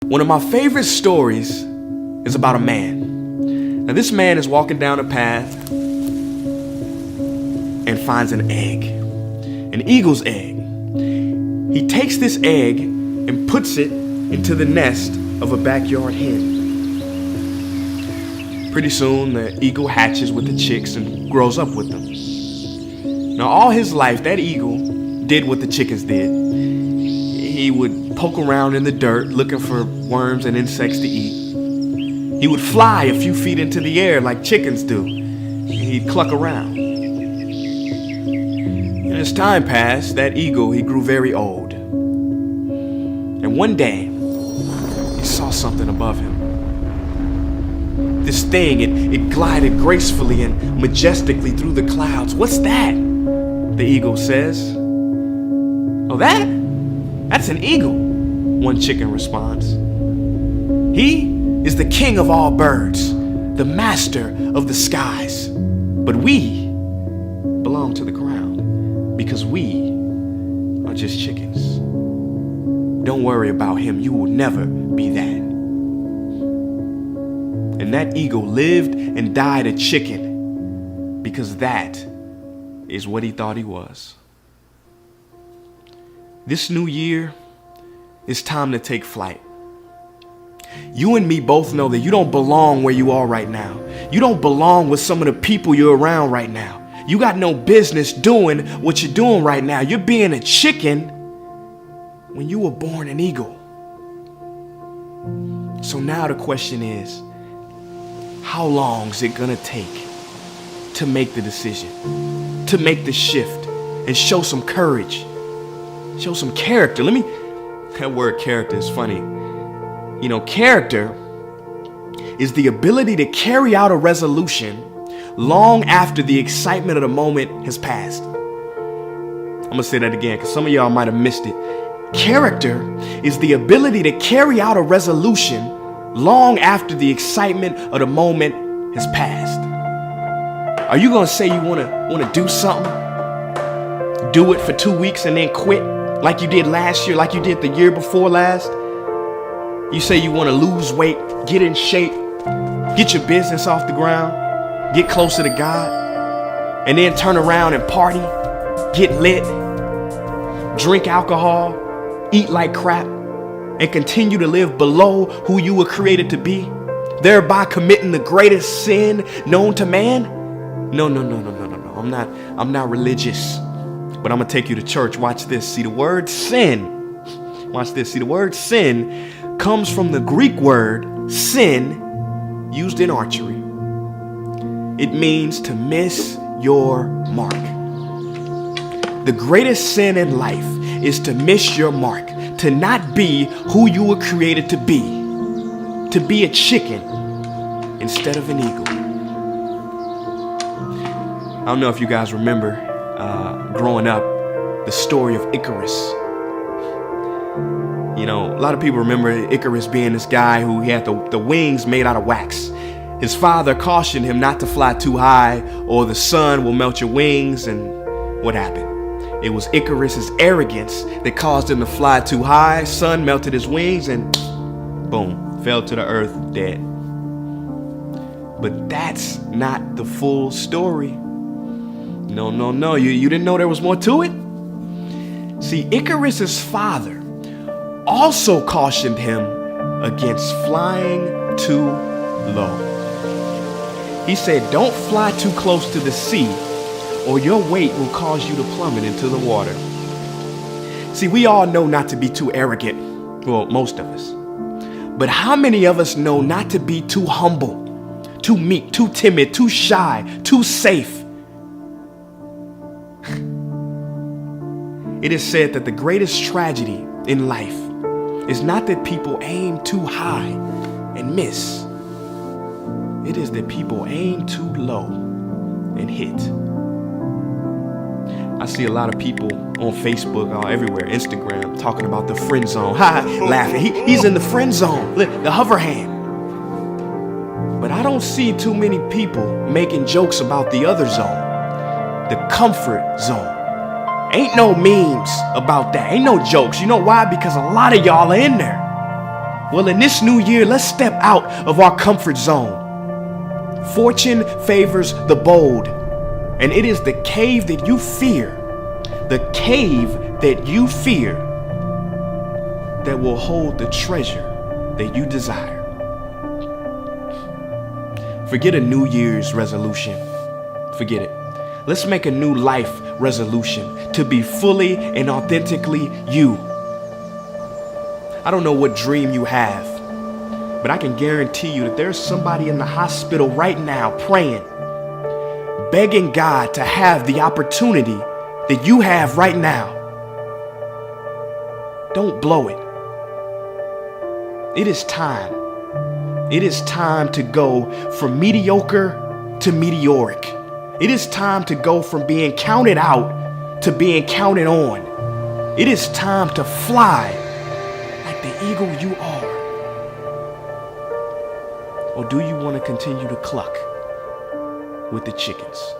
One of my favorite stories is about a man. Now, this man is walking down a path and finds an egg, an eagle's egg. He takes this egg and puts it into the nest of a backyard hen. Pretty soon, the eagle hatches with the chicks and grows up with them. Now, all his life, that eagle did what the chickens did. He would poke around in the dirt looking for worms and insects to eat. He would fly a few feet into the air like chickens do. He'd cluck around. And as time passed, that eagle, he grew very old. And one day, he saw something above him. This thing, it glided gracefully and majestically through the clouds. "What's that?" the eagle says. "Oh, that's an eagle," one chicken responds. "He is the king of all birds, the master of the skies. But we belong to the ground because we are just chickens. Don't worry about him. You will never be that." And that eagle lived and died a chicken because that is what he thought he was. This new year, it's time to take flight. You and me both know that you don't belong where you are right now. You don't belong with some of the people you're around right now. You got no business doing what you're doing right now. You're being a chicken when you were born an eagle. So now the question is, how long is it gonna take to make the decision, to make the shift, and show some courage, show some character? That word character is funny. You know, character is the ability to carry out a resolution long after the excitement of the moment has passed. I'm gonna say that again because some of y'all might have missed it. Character is the ability to carry out a resolution long after the excitement of the moment has passed. Are you gonna say you wanna do something, do it for 2 weeks and then quit like you did last year, like you did the year before last? You say you wanna lose weight, get in shape, get your business off the ground, get closer to God, and then turn around and party, get lit, drink alcohol, eat like crap, and continue to live below who you were created to be, thereby committing the greatest sin known to man? No. I'm not religious, but I'm gonna take you to church. Watch this. See the word sin. Watch this. See the word sin comes from the Greek word sin used in archery. It means to miss your mark. The greatest sin in life is to miss your mark, to not be who you were created to be a chicken instead of an eagle. I don't know if you guys remember growing up the story of Icarus. You know, a lot of people remember Icarus being this guy who he had the wings made out of wax. His father cautioned him not to fly too high or the sun will melt your wings, and what happened? It was Icarus's arrogance that caused him to fly too high. Sun melted his wings and boom, fell to the earth dead. But that's not the full story. No. You didn't know there was more to it? See, Icarus's father also cautioned him against flying too low. He said, don't fly too close to the sea or your weight will cause you to plummet into the water. See, we all know not to be too arrogant. Well, most of us. But how many of us know not to be too humble, too meek, too timid, too shy, too safe? It is said that the greatest tragedy in life is not that people aim too high and miss. It is that people aim too low and hit. I see a lot of people on Facebook, everywhere, Instagram, talking about the friend zone. Laughing. He's in the friend zone, the hover hand. But I don't see too many people making jokes about the other zone, the comfort zone. Ain't no memes about that. Ain't no jokes. You know why? Because a lot of y'all are in there. Well, in this new year, let's step out of our comfort zone. Fortune favors the bold, and it is the cave that you fear, that will hold the treasure that you desire. Forget a New Year's resolution. Forget it. Let's make a new life resolution to be fully and authentically you. I don't know what dream you have, but I can guarantee you that there's somebody in the hospital right now praying, begging God to have the opportunity that you have right now. Don't blow it. It is time. It is time to go from mediocre to meteoric. It is time to go from being counted out to being counted on. It is time to fly like the eagle you are. Or do you want to continue to cluck with the chickens?